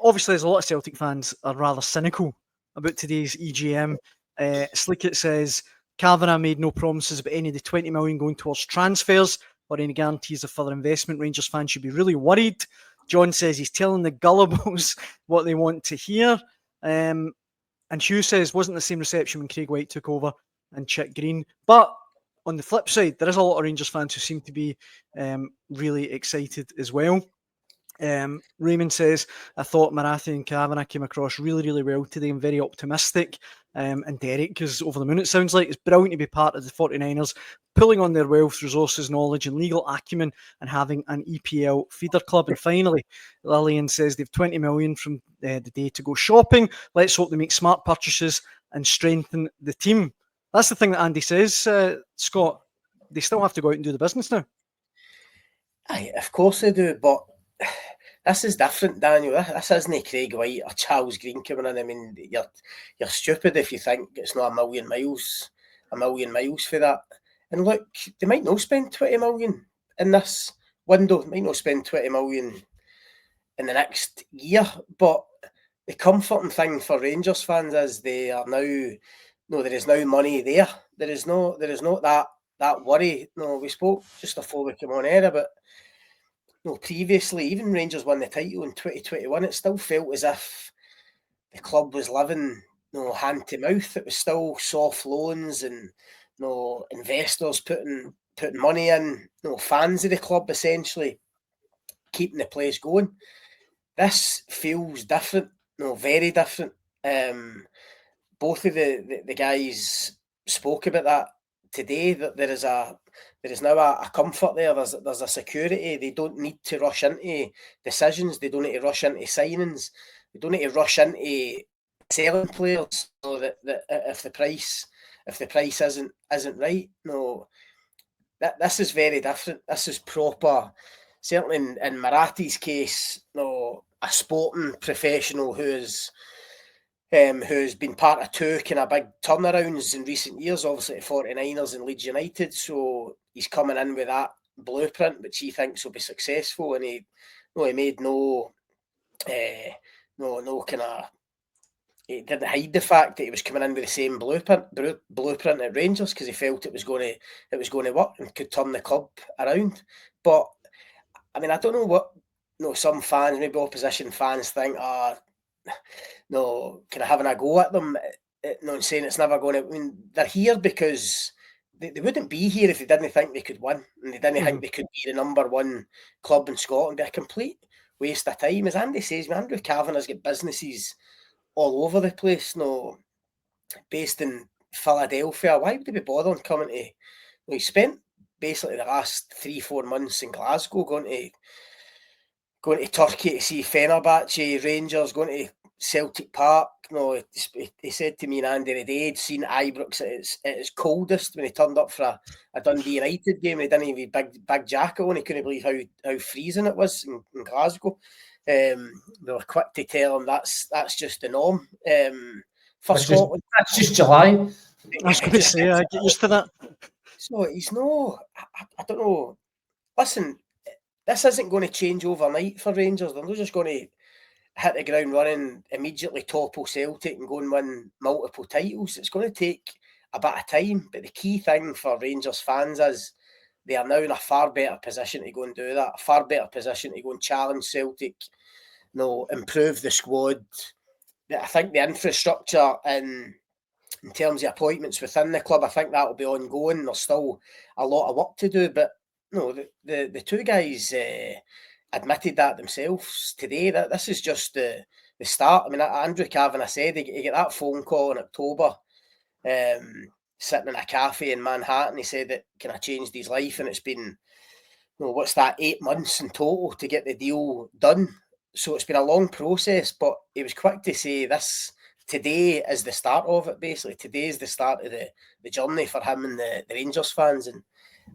obviously, there's a lot of Celtic fans are rather cynical about today's EGM. Slickett says Kavanagh made no promises about any of the 20 million going towards transfers or any guarantees of further investment. Rangers fans should be really worried. John says he's telling the gullibles what they want to hear. And Hugh says wasn't the same reception when Craig Whyte took over and Chick Green. But on the flip side, there is a lot of Rangers fans who seem to be really excited as well. Raymond says, I thought Marathi and Kavanagh came across really, really well today and very optimistic. And Derek is over the moon, it sounds like. It's brilliant to be part of the 49ers, pulling on their wealth, resources, knowledge and legal acumen and having an EPL feeder club. And finally, Lillian says they've 20 million from the day to go shopping. Let's hope they make smart purchases and strengthen the team. That's the thing that Andy says, Scott. They still have to go out and do the business now. Aye, of course they do, but this is different, Daniel. This isn't Craig Whyte or Charles Green coming in. I mean, you're stupid if you think it's not a million miles for that. And look, they might not spend 20 million in this window. They might not spend 20 million in the next year. But the comforting thing for Rangers fans is they are now. No, there is now money there. There is not that worry. No, we spoke just before we came on air about. No, previously, even Rangers won the title in 2021, it still felt as if the club was living hand to mouth. It was still soft loans and investors putting money in, fans of the club essentially keeping the place going. This feels different, very different. Both of the guys spoke about that today, that there is now a comfort there. There's a security. They don't need to rush into decisions. They don't need to rush into signings. They don't need to rush into selling players. So that if the price isn't right, this is very different. This is proper. Certainly in Marathi's case, a sporting professional who's been part of two kind of big turnarounds in recent years, obviously at 49ers and Leeds United. So he's coming in with that blueprint, which he thinks will be successful. And he made he didn't hide the fact that he was coming in with the same blueprint at Rangers because he felt it was going to work and could turn the club around. But I mean, I don't know what some fans, maybe opposition fans, think. Kind of having a go at them, and saying it's never going to. I mean, they're here because they wouldn't be here if they didn't think they could win, and they didn't think they could be the number one club in Scotland. It'd be a complete waste of time. As Andy says, Andrew Kavanagh's got businesses all over the place. Based in Philadelphia. Why would they be bothering coming to? He spent basically the last 3-4 months in Glasgow, going to Turkey to see Fenerbahce, Rangers, going to Celtic Park. He said to me and Andy the day he'd seen Ibrox at its coldest when he turned up for a Dundee United game. He didn't even have a big jacket on. He couldn't believe how freezing it was in Glasgow. They were quick to tell him that's just the norm. For Scotland, that's just July. I was going to say, I get used to that. So he's I don't know. Listen, this isn't going to change overnight for Rangers. They're not just going to hit the ground running, immediately topple Celtic and go and win multiple titles. It's going to take a bit of time. But the key thing for Rangers fans is they are now in a far better position to go and do that, a far better position to go and challenge Celtic, improve the squad. I think the infrastructure in terms of appointments within the club, I think that will be ongoing. There's still a lot of work to do, but the two guys admitted that themselves today. That this is just the start. I mean, Andrew Kavanagh said he got that phone call in October, sitting in a cafe in Manhattan. He said it kind of changed his life, and it's been, what's that, 8 months in total to get the deal done. So it's been a long process, but he was quick to say this. Today is the start of it, basically. Today is the start of the journey for him and the Rangers fans. And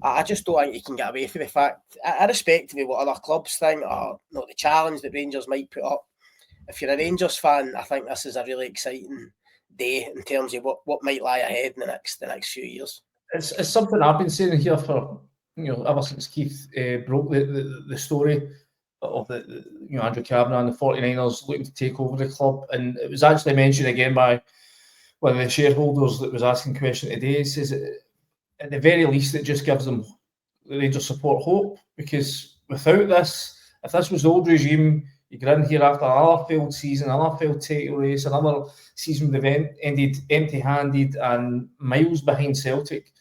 I just don't think you can get away from the fact, irrespective of what other clubs think or the challenge that Rangers might put up. If you're a Rangers fan, I think this is a really exciting day in terms of what might lie ahead in the next few years. It's something I've been saying here for ever since Keith broke the story. of Andrew Kavanagh and the 49ers looking to take over the club. And it was actually mentioned again by one of the shareholders that was asking the question today. He says, at the very least, it just gives them, the Rangers support, hope, because without this, if this was the old regime, you get in here after another failed season, another failed title race, another season with the ended empty-handed and miles behind Celtic,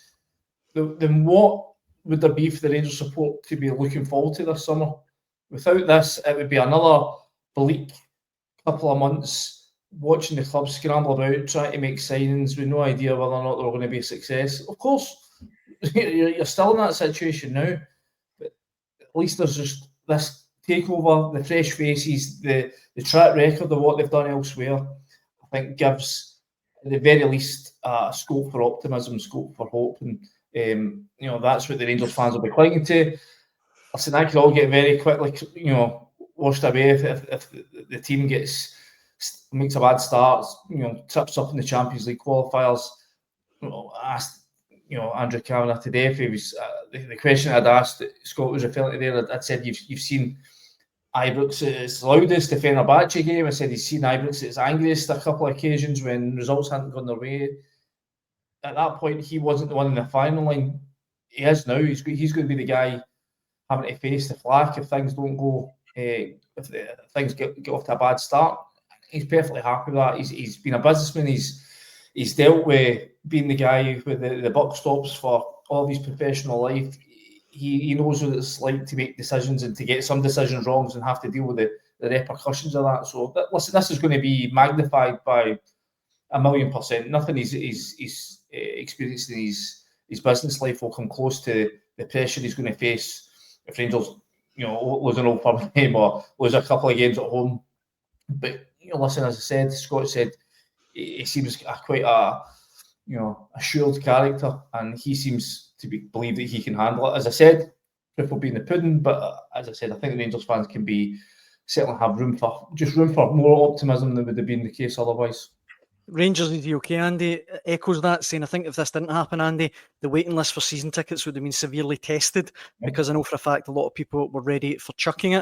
then what would there be for the Rangers support to be looking forward to this summer? Without this, it would be another bleak couple of months watching the club scramble about, trying to make signings with no idea whether or not they're going to be a success. Of course, you're still in that situation now, but at least there's just this takeover, the fresh faces, the track record of what they've done elsewhere, I think gives, at the very least, scope for optimism, scope for hope, and that's what the Rangers fans will be clinging to. Listen, that could all get very quickly, washed away if the team makes a bad start, trips up in the Champions League qualifiers. Asked, Andrew Kavanagh today if he was the question I'd asked that Scott was referring to there. I'd said you've seen Ibrox at its loudest, the Fenerbahce game. I said he's seen Ibrox at its angriest a couple of occasions when results hadn't gone their way. At that point, he wasn't the one in the final line. He is now. He's going to be the guy having to face the flak if things don't go, if things get off to a bad start. He's perfectly happy with that. He's been a businessman. He's dealt with being the guy with the buck stops for all of his professional life. He knows what it's like to make decisions and to get some decisions wrong and have to deal with the repercussions of that. So listen, this is going to be magnified by 1,000,000%. Nothing he's experienced in his business life will come close to the pressure he's going to face if Rangers, lose an Old Firm game or lose a couple of games at home. But listen, as I said, Scott said he seems quite a assured character, and he seems to believe that he can handle it. As I said, proof will be in the pudding. But as I said, I think the Rangers fans can certainly have room for more optimism than would have been the case otherwise. Rangers need to be okay, Andy echoes that, saying, I think if this didn't happen, Andy, the waiting list for season tickets would have been severely tested, because I know for a fact a lot of people were ready for chucking it.